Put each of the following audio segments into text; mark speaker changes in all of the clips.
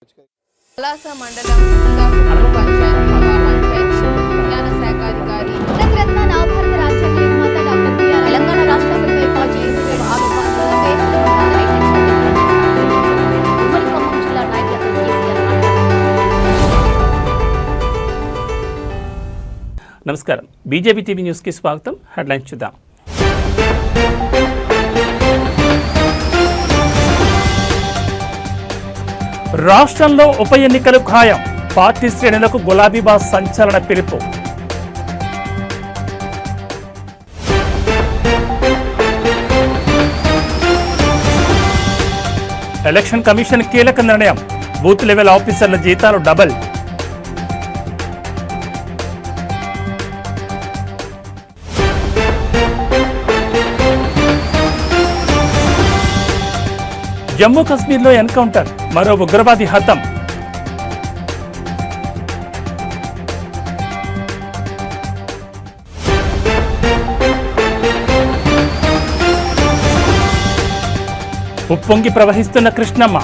Speaker 1: పలాస మండలం పంచాయత్ విజ్ఞాన శాఖ అధికారి
Speaker 2: రత్న నవభారత రాజ్యాంగ నిర్మాత డాక్టర్ బిఆర్ తెలంగాణ రాష్ట్ర అసెంబ్లీ పార్టీ ఉమ్మడి ఖమ్మం జిల్లా నాయకులతో కేసీఆర్
Speaker 3: నమస్కారం. బీజేపీ టీవీ న్యూస్కి స్వాగతం. హెడ్లైన్స్ చూద్దాం. రాష్ట్రంలో ఉప ఎన్నికలు ఖాయం. పార్టీ శ్రేణులకు గులాబీ బాస్ సంచలన పిలుపు. ఎలక్షన్ కమిషన్ కీలక నిర్ణయం. బూత్ లెవెల్ ఆఫీసర్ల జీతాలు డబుల్. జమ్మూ కశ్మీర్లో ఎన్కౌంటర్. మరో ఉగ్రవాది హతం. ఉప్పొంగి ప్రవహిస్తున్న కృష్ణమ్మ.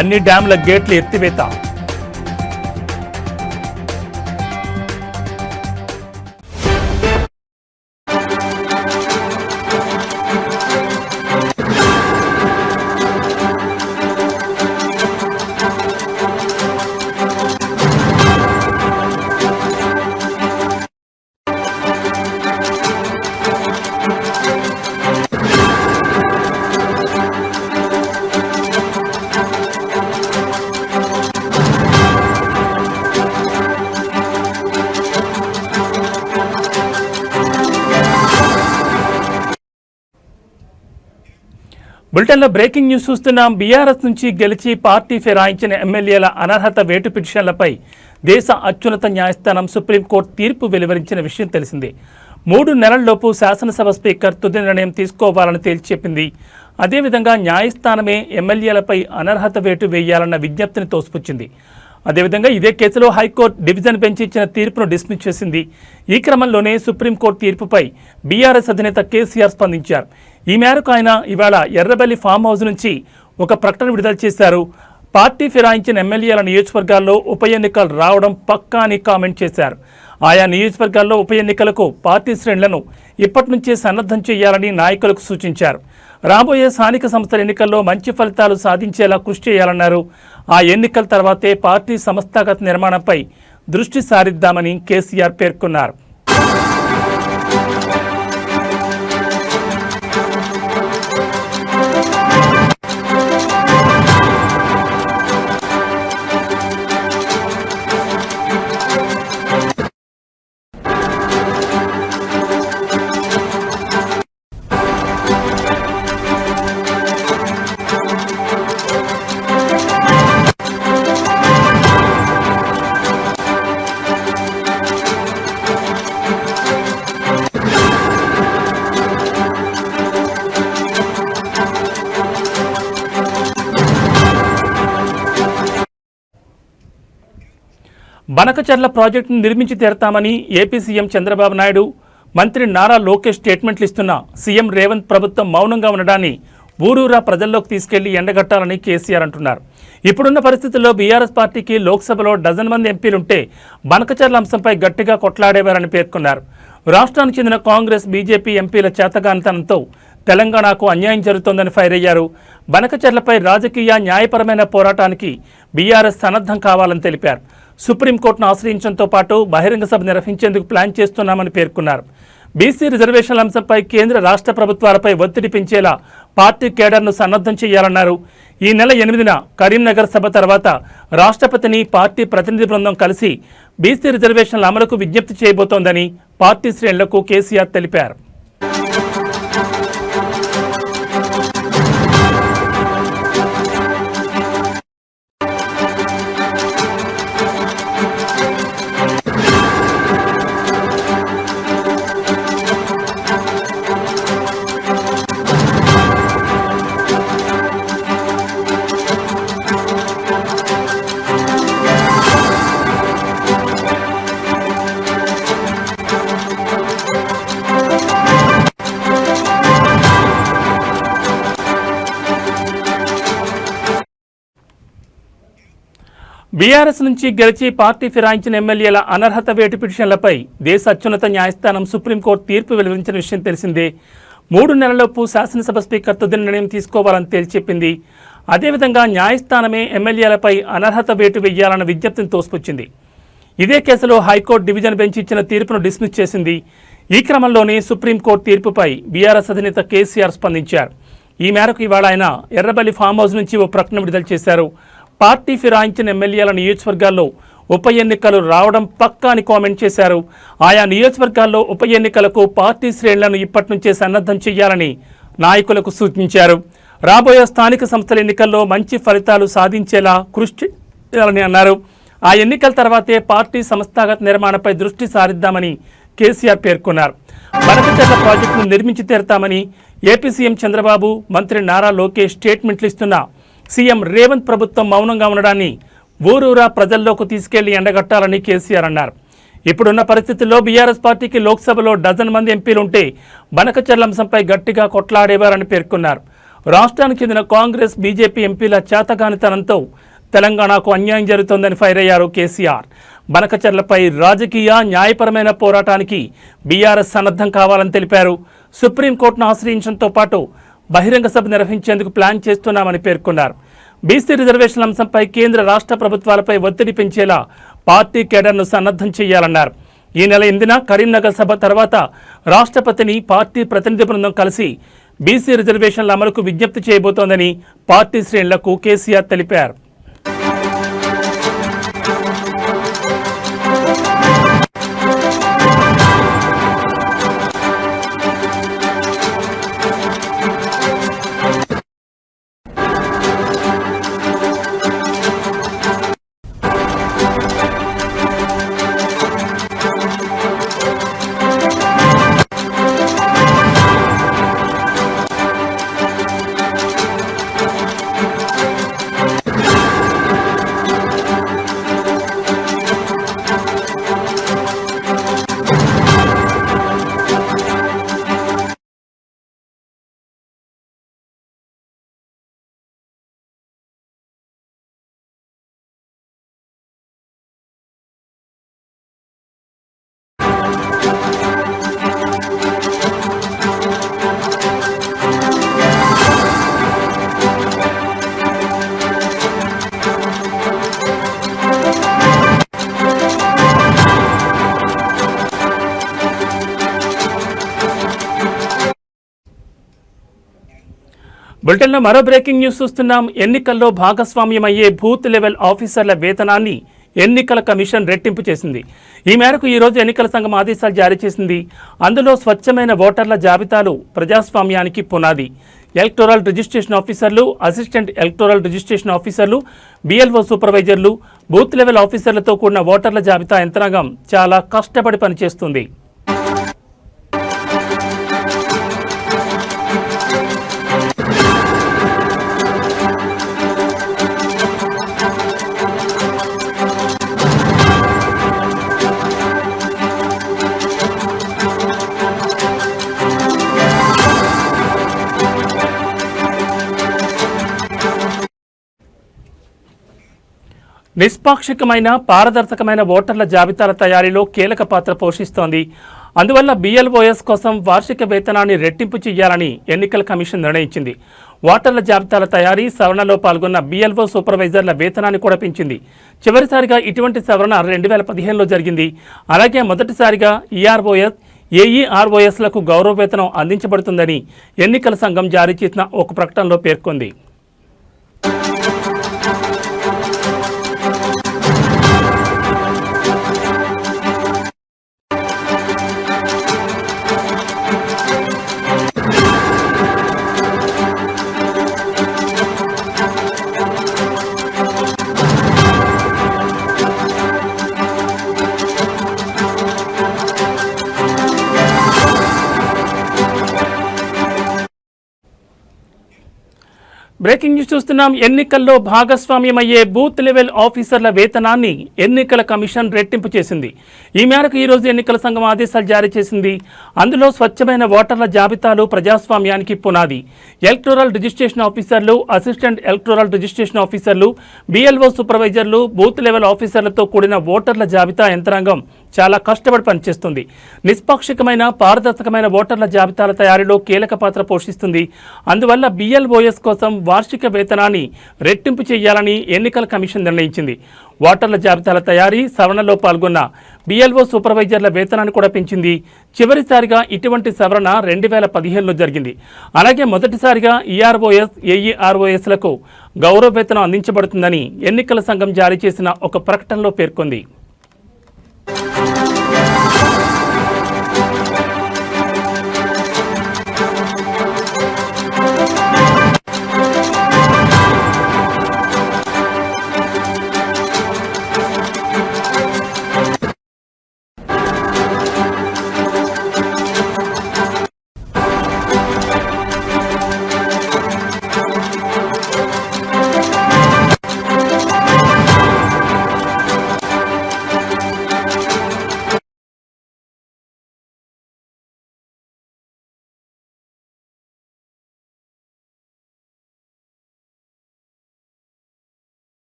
Speaker 3: అన్ని డ్యాంల గేట్లు ఎత్తివేత. బులెటిన్లో బ్రేకింగ్ న్యూస్ చూస్తున్నాం. బీఆర్ఎస్ నుంచి గెలిచి పార్టీ ఫిరాయించిన ఎమ్మెల్యేల అనర్హత వేటు పిటిషన్లపై దేశ అత్యున్నత న్యాయస్థానం సుప్రీంకోర్టు తీర్పు వెలువరించిన విషయం తెలిసిందే. 3 నెలల్లోపు శాసనసభ స్పీకర్ తుది నిర్ణయం తీసుకోవాలని తేల్చెప్పింది. అదేవిధంగా న్యాయస్థానమే ఎమ్మెల్యేలపై అనర్హత వేటు వేయాలన్న విజ్ఞప్తిని తోసిపుచ్చింది. అదేవిధంగా ఇదే కేసులో హైకోర్టు డివిజన్ బెంచ్ ఇచ్చిన తీర్పును డిస్మిస్ చేసింది. ఈ క్రమంలోనే సుప్రీంకోర్టు తీర్పుపై బీఆర్ఎస్ అధినేత కేసీఆర్ స్పందించారు. ఈ మేరకు ఆయన ఇవాళ ఎర్రబెల్లి ఫామ్ హౌస్ నుంచి ఒక ప్రకటన విడుదల చేశారు. పార్టీ ఫిరాయించిన ఎమ్మెల్యేల నియోజకవర్గాల్లో ఉప ఎన్నికలు రావడం పక్కా అని కామెంట్ చేశారు. ఆయా నియోజకవర్గాల్లో ఉప ఎన్నికలకు పార్టీ శ్రేణులను ఇప్పటి నుంచే సన్నద్ధం చేయాలని నాయకులకు సూచించారు. రాబోయే స్థానిక సంస్థల ఎన్నికల్లో మంచి ఫలితాలు సాధించేలా కృషి చేయాలన్నారు. ఆ ఎన్నికల తర్వాతే పార్టీ సంస్థాగత నిర్మాణంపై దృష్టి సారిద్దామని కేసీఆర్ పేర్కొన్నారు. బనకచర్ల ప్రాజెక్టును నిర్మించి తీరతామని ఏపీ సీఎం చంద్రబాబు నాయుడు, మంత్రి నారా లోకేష్ స్టేట్మెంట్లు ఇస్తున్నా సీఎం రేవంత్ ప్రభుత్వం మౌనంగా ఉండడాన్ని ఊరూరా ప్రజల్లోకి తీసుకెళ్లి ఎండగట్టాలని కేసీఆర్ అంటున్నారు. ఇప్పుడున్న పరిస్థితుల్లో బీఆర్ఎస్ పార్టీకి లోక్సభలో డజన్ మంది ఎంపీలుంటే బనకచర్ల అంశంపై గట్టిగా కొట్లాడేవారని పేర్కొన్నారు. రాష్ట్రానికి చెందిన కాంగ్రెస్, బీజేపీ ఎంపీల చేతగానితనంతో తెలంగాణకు అన్యాయం జరుగుతోందని ఫైర్ అయ్యారు. బనకచర్లపై రాజకీయ, న్యాయపరమైన పోరాటానికి బీఆర్ఎస్ సన్నద్ధం కావాలని తెలిపారు. సుప్రీంకోర్టును ఆశ్రయించడంతో పాటు బహిరంగ సభ నిర్వహించేందుకు ప్లాన్ చేస్తున్నామని పేర్కొన్నారు. బీసీ రిజర్వేషన్ల అంశంపై కేంద్ర, రాష్ట్ర ప్రభుత్వాలపై ఒత్తిడి పెంచేలా పార్టీ కేడర్ను సన్నద్ధం చేయాలన్నారు. ఈ నెల 8న కరీంనగర్ సభ తర్వాత రాష్ట్రపతిని పార్టీ ప్రతినిధి బృందం కలిసి బీసీ రిజర్వేషన్ల అమలుకు విజ్ఞప్తి చేయబోతోందని పార్టీ శ్రేణులకు కేసీఆర్ తెలిపారు. బీఆర్ఎస్ నుంచి గెలిచి పార్టీ ఫిరాయించిన ఎమ్మెల్యేల అనర్హత వేటు పిటిషన్లపై దేశ అత్యున్నత న్యాయస్థానం సుప్రీంకోర్టు తీర్పు వెలువరించిన విషయం తెలిసిందే. 3 నెలలలోపు శాసనసభ స్పీకర్ తుది నిర్ణయం తీసుకోవాలని తేల్చెప్పింది. అదేవిధంగా న్యాయస్థానమే ఎమ్మెల్యేలపై అనర్హత వేటు వేయాలన్న విజ్ఞప్తిని తోసిపుచ్చింది. ఇదే కేసులో హైకోర్టు డివిజన్ బెంచ్ ఇచ్చిన తీర్పును డిస్మిస్ చేసింది. ఈ క్రమంలోనే సుప్రీంకోర్టు తీర్పుపై బీఆర్ఎస్ అధినేత కేసీఆర్ స్పందించారు. ఈ మేరకు ఇవాళ ఆయన ఎర్రబెల్లి ఫామ్ హౌస్ నుంచి ఓ ప్రకటన విడుదల చేశారు. పార్టీ ఫిరాయించిన ఎమ్మెల్యేల నియోజకవర్గాల్లో ఉప ఎన్నికలు రావడం పక్కా అని కామెంట్ చేశారు. ఆయా నియోజకవర్గాల్లో ఉప ఎన్నికలకు పార్టీ శ్రేణులను ఇప్పటి నుంచే సన్నద్ధం చేయాలని నాయకులకు సూచించారు. రాబోయే స్థానిక సంస్థల ఎన్నికల్లో మంచి ఫలితాలు సాధించేలా కృషి చేయాలని అన్నారు. ఆ ఎన్నికల తర్వాతే పార్టీ సంస్థాగత నిర్మాణంపై దృష్టి సారిద్దామని కేసీఆర్ పేర్కొన్నారు. బనకచెర్ల ప్రాజెక్టును నిర్మించి తీరతామని ఏపీ సీఎం చంద్రబాబు, మంత్రి నారా లోకేష్ స్టేట్మెంట్లు ఇస్తున్నా సీఎం రేవంత్ ప్రభుత్వం మౌనంగా ఉండడాన్ని ఊరూరా ప్రజల్లోకి తీసుకెళ్లి ఎండగట్టాలని కేసీఆర్ అన్నారు. ఇప్పుడున్న పరిస్థితుల్లో బీఆర్ఎస్ పార్టీకి లోక్సభలో డజన్ మంది ఎంపీలుంటే బనకచెర్ల అంశంపై గట్టిగా కొట్లాడేవారని పేర్కొన్నారు. రాష్ట్రానికి చెందిన కాంగ్రెస్, బీజేపీ ఎంపీల చేతగానితనంతో తెలంగాణకు అన్యాయం జరుగుతోందని ఫైర్ అయ్యారు కేసీఆర్. బనకచెర్లపై రాజకీయ, న్యాయపరమైన పోరాటానికి బీఆర్ఎస్ సన్నద్ధం కావాలని తెలిపారు. సుప్రీంకోర్టును ఆశ్రయించడంతో పాటు బహిరంగ సభ నిర్వహించేందుకు ప్లాన్ చేస్తున్నామని పేర్కొన్నారు. బీసీ రిజర్వేషన్ల అంశంపై కేంద్ర రాష్ట్ర ప్రభుత్వాలపై ఒత్తిడి పెంచేలా పార్టీ కేడర్ను సన్నద్ధం చేయాలన్నారు. ఈ నెల 8న కరీంనగర్ సభ తర్వాత రాష్ట్రపతిని పార్టీ ప్రతినిధి బృందం కలిసి బీసీ రిజర్వేషన్ల అమలుకు విజ్ఞప్తి చేయబోతోందని పార్టీ శ్రేణులకు కేసీఆర్ తెలిపారు. బులెటిన్లో మరో బ్రేకింగ్ న్యూస్ చూస్తున్నాం. ఎన్నికల్లో భాగస్వామ్యమయ్యే బూత్ లెవెల్ ఆఫీసర్ల వేతనాన్ని ఎన్నికల కమిషన్ రెట్టింపు చేసింది. ఈ మేరకు ఈరోజు ఎన్నికల సంఘం ఆదేశాలు జారీ చేసింది. అందులో స్వచ్ఛమైన ఓటర్ల జాబితాలు ప్రజాస్వామ్యానికి పునాది. ఎలక్టోరల్ రిజిస్ట్రేషన్ ఆఫీసర్లు, అసిస్టెంట్ ఎలక్టోరల్ రిజిస్ట్రేషన్ ఆఫీసర్లు, బిఎల్ఓ సూపర్వైజర్లు, బూత్ లెవెల్ ఆఫీసర్లతో కూడిన ఓటర్ల జాబితా యంత్రాంగం చాలా కష్టపడి పనిచేస్తుంది. నిష్పాక్షికమైన, పారదర్శకమైన ఓటర్ల జాబితాల తయారీలో కీలక పాత్ర పోషిస్తోంది. అందువల్ల బిఎల్ఓఎస్ కోసం వార్షిక వేతనాన్ని రెట్టింపు చేయాలని ఎన్నికల కమిషన్ నిర్ణయించింది. ఓటర్ల జాబితాల తయారీ, సవరణలో పాల్గొన్న బిఎల్ఓ సూపర్వైజర్ల వేతనాన్ని కూడా పెంచింది. చివరిసారిగా ఇటువంటి సవరణ 2015లో జరిగింది. అలాగే మొదటిసారిగా ఈఆర్ఓఎస్, ఏఈఆర్ఓఎస్లకు గౌరవ వేతనం అందించబడుతుందని ఎన్నికల సంఘం జారీ చేసిన ఒక ప్రకటనలో పేర్కొంది. బ్రేకింగ్ న్యూస్ చూస్తున్నాం. ఎన్నికల్లో భాగస్వామ్యమయ్యే బూత్ లెవెల్ ఆఫీసర్ల వేతనాన్ని ఎన్నికల కమిషన్ రెట్టింపు చేసింది. ఈ మేరకు ఈరోజు ఎన్నికల సంఘం ఆదేశాలు జారీ చేసింది. అందులో స్వచ్ఛమైన ఓటర్ల జాబితాలు ప్రజాస్వామ్యానికి పునాది. ఎలక్టోరల్ రిజిస్ట్రేషన్ ఆఫీసర్లు, అసిస్టెంట్ ఎలక్టోరల్ రిజిస్ట్రేషన్ ఆఫీసర్లు, BLO సూపర్వైజర్లు, బూత్ లెవెల్ ఆఫీసర్లతో కూడిన ఓటర్ల జాబితా యంత్రాంగం చాలా కష్టపడి పనిచేస్తుంది. నిష్పాక్షికమైన పారదర్శకమైన ఓటర్ల జాబితాల తయారీలో కీలక పాత్ర పోషిస్తుంది. అందువల్ల BLOS కోసం వార్షిక వేతనాన్ని రెట్టింపు చేయాలని ఎన్నికల కమిషన్ నిర్ణయించింది. ఓటర్ల జాబితాల తయారీ, సవరణలో పాల్గొన్న BLO సూపర్వైజర్ల వేతనాన్ని కూడా పెంచింది. చివరిసారిగా ఇటువంటి సవరణ 2015లో జరిగింది. అలాగే మొదటిసారిగా EROS, AEROSలకు గౌరవ వేతనం అందించబడుతుందని ఎన్నికల సంఘం జారీ చేసిన ఒక ప్రకటనలో పేర్కొంది.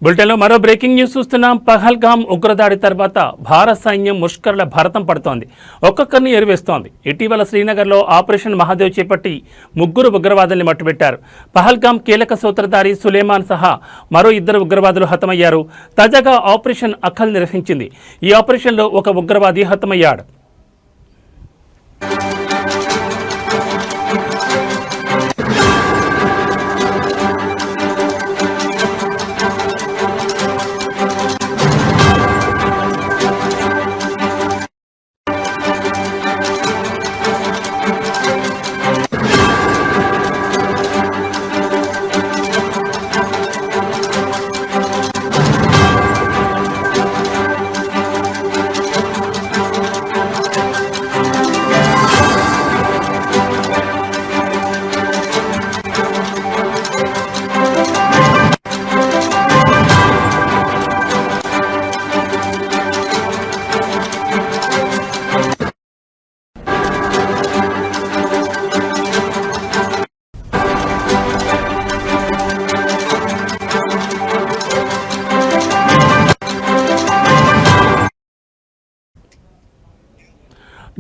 Speaker 3: బులెటిన్లో మరో బ్రేకింగ్ న్యూస్ చూస్తున్నాం. పహల్గామ్ ఉగ్రదాడి తర్వాత భారత సైన్యం ముష్కరుల భరతం పడుతోంది. ఒక్కొక్కరిని ఎరివేస్తోంది. ఇటీవల శ్రీనగర్లో ఆపరేషన్ మహాదేవ్ చేపట్టి 3 ఉగ్రవాదుల్ని మట్టుబెట్టారు. పహల్గామ్ కీలక సూత్రధారి సులేమాన్ సహా మరో 2 ఉగ్రవాదులు హతమయ్యారు. తాజాగా ఆపరేషన్ అఖల్ నిర్వహించింది. ఈ ఆపరేషన్లో ఒక ఉగ్రవాది హతమయ్యాడు.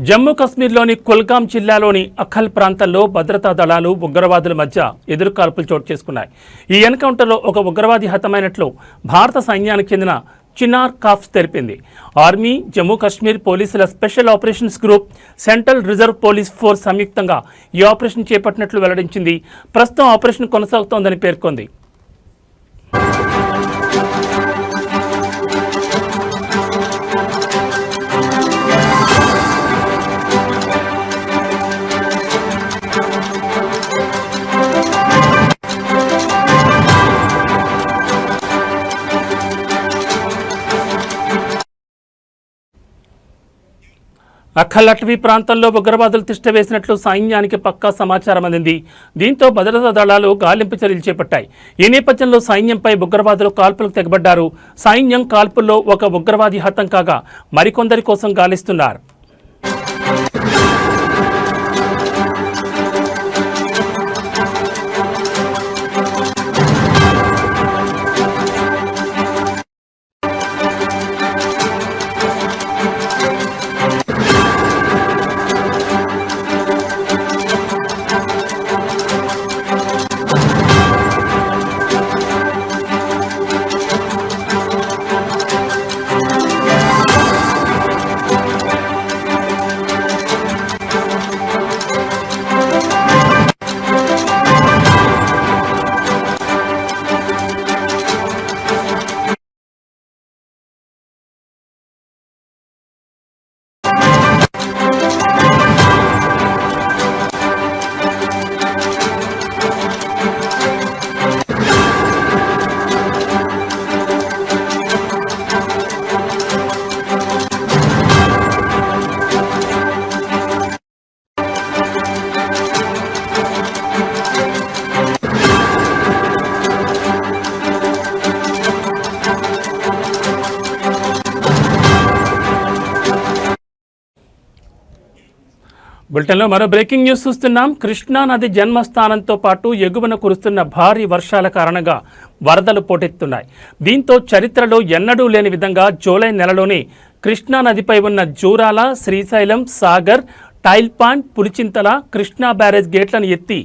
Speaker 3: జమ్మూ కశ్మీర్లోని కుల్గామ్ జిల్లాలోని అఖల్ ప్రాంతంలో భద్రతా దళాలు, ఉగ్రవాదుల మధ్య ఎదురుకాల్పులు చోటు చేసుకున్నాయి. ఈ ఎన్కౌంటర్లో ఒక ఉగ్రవాది హతమైనట్లు భారత సైన్యానికి చెందిన చినార్ కాప్స్ తెలిపింది. ఆర్మీ, జమ్మూ కాశ్మీర్ పోలీసుల special operations group, central reserve police force సంయుక్తంగా ఈ ఆపరేషన్ చేపట్టినట్లు వెల్లడించింది. ప్రస్తుతం ఆపరేషన్ కొనసాగుతోందని పేర్కొంది. అఖల్ అటవీ ప్రాంతంలో ఉగ్రవాదులు తిష్టవేసినట్లు సైన్యానికి పక్కా సమాచారం అందింది. దీంతో భద్రతా దళాలు గాలింపు చర్యలు చేపట్టాయి. ఈ నేపథ్యంలో సైన్యంపై ఉగ్రవాదులు కాల్పులకు తెగబడ్డారు. సైన్యం కాల్పుల్లో ఒక ఉగ్రవాది హతం కాగా మరికొందరి కోసం గాలిస్తున్నారు. బులెటిన్లో మరో బ్రేకింగ్ న్యూస్ చూస్తున్నాం. కృష్ణా నది జన్మస్థానంతో పాటు ఎగువన కురుస్తున్న భారీ వర్షాల కారణంగా వరదలు పోటెత్తున్నాయి. దీంతో చరిత్రలో ఎన్నడూ లేని విధంగా జూలై నెలలోనే కృష్ణా నదిపై ఉన్న జూరాల, శ్రీశైలం, సాగర్, టైల్పాండ్, పులిచింతల, కృష్ణా బ్యారేజ్ గేట్లను ఎత్తి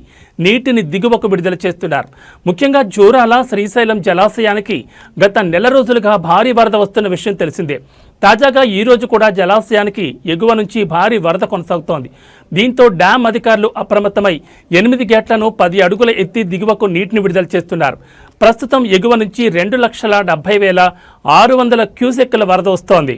Speaker 3: నీటిని దిగువకు విడుదల చేస్తున్నారు. ముఖ్యంగా జూరాల, శ్రీశైలం జలాశయానికి గత నెల రోజులుగా భారీ వరద వస్తున్న విషయం తెలిసిందే. తాజాగా ఈ రోజు కూడా జలాశయానికి ఎగువ నుంచి భారీ వరద కొనసాగుతోంది. దీంతో డ్యాం అధికారులు అప్రమత్తమై 8 గేట్లను 10 అడుగుల ఎత్తి దిగువకు నీటిని విడుదల చేస్తున్నారు. ప్రస్తుతం ఎగువ నుంచి 2,70,600 క్యూసెక్కుల వరద వస్తోంది.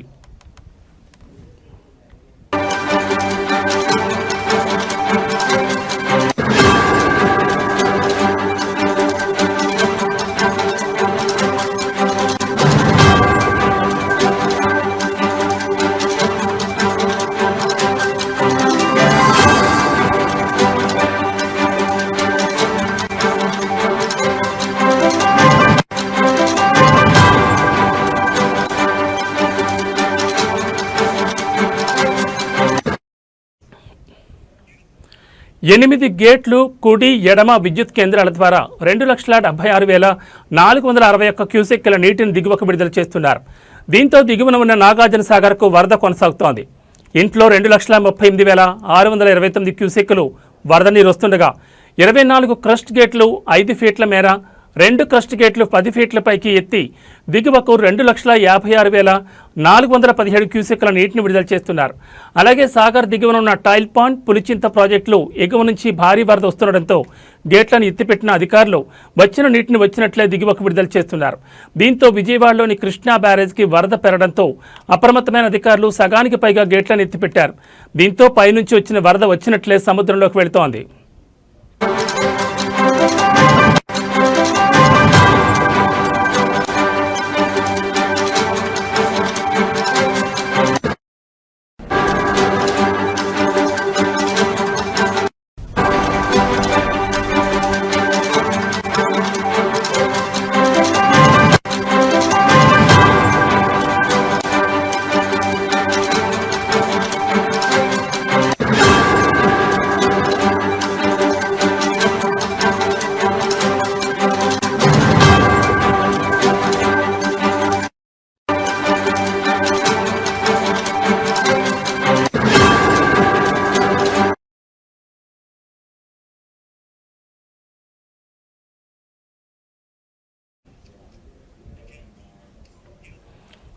Speaker 3: ఎనిమిది గేట్లు కుడి, ఎడమ విద్యుత్ కేంద్రాల ద్వారా 2,76,461 క్యూసెక్కుల నీటిని దిగువకు విడుదల చేస్తున్నారు. దీంతో దిగువన ఉన్న నాగార్జున సాగర్కు వరద కొనసాగుతోంది. ఇంట్లో 2,38,629 క్యూసెక్కులు వరద నీరు వస్తుండగా 24 క్రస్ట్ గేట్లు 5 ఫీట్ల మేర, 2 క్రస్ట్ గేట్లు 10 ఫీట్ల పైకి ఎత్తి దిగువకు 2,56,417 క్యూసెక్కుల నీటిని విడుదల చేస్తున్నారు. అలాగే సాగర్ దిగువన ఉన్న టైల్పాండ్, పులిచింత ప్రాజెక్టులు ఎగువ నుంచి భారీ వరద వస్తుండటంతో గేట్లను ఎత్తిపెట్టిన అధికారులు వచ్చిన నీటిని వచ్చినట్లే దిగువకు విడుదల చేస్తున్నారు. దీంతో విజయవాడలోని కృష్ణా బ్యారేజ్కి వరద పెరగడంతో అప్రమత్తమైన అధికారులు సగానికి పైగా గేట్లను ఎత్తిపెట్టారు. దీంతో పైనుంచి వచ్చిన వరద వచ్చినట్లే సముద్రంలోకి వెళుతోంది.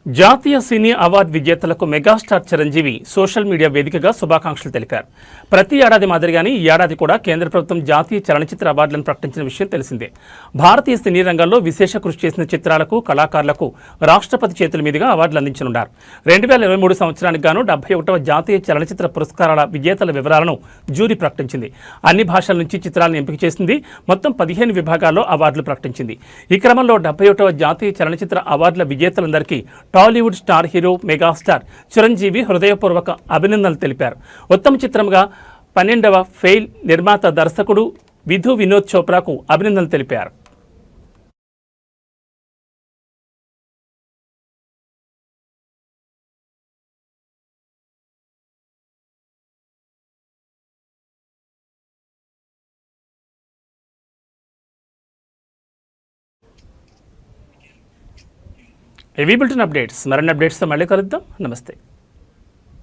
Speaker 3: జాతీయ సినీ అవార్డు విజేతలకు మెగాస్టార్ చిరంజీవి సోషల్ మీడియా వేదికగా శుభాకాంక్షలు తెలిపారు. ప్రతి ఏడాది మాదిరిగానే ఈ ఏడాది కూడా కేంద్ర ప్రభుత్వం జాతీయ చలనచిత్ర అవార్డులను ప్రకటించిన విషయం తెలిసిందే. భారతీయ సినీ రంగంలో విశేష కృషి చేసిన చిత్రాలకు, కళాకారులకు రాష్ట్రపతి చేతుల మీదుగా అవార్డులు అందించనున్నారు. 2023 సంవత్సరానికి గాను 71వ జాతీయ చలనచిత్ర పురస్కారాల విజేతల వివరాలను జ్యూరీ ప్రకటించింది. అన్ని భాషల నుంచి చిత్రాలను ఎంపిక చేసింది. మొత్తం 15 విభాగాల్లో అవార్డులు ప్రకటించింది. ఈ క్రమంలో 71వ జాతీయ చలనచిత్ర అవార్డుల విజేతలందరికీ Tollywood star hero megastar Chiranjeevi హృదయపూర్వక అభినందనలు తెలిపారు. ఉత్తమ చిత్రంగా 12వ ఫెయిల్ నిర్మాత, దర్శకుడు విధు వినోద్ చోప్రాకు అభినందనలు తెలిపారు. ఏవీ బులెటిన్ అప్డేట్స్, మరిన్ని అప్డేట్స్తో మళ్ళీ కలుద్దాం. నమస్తే.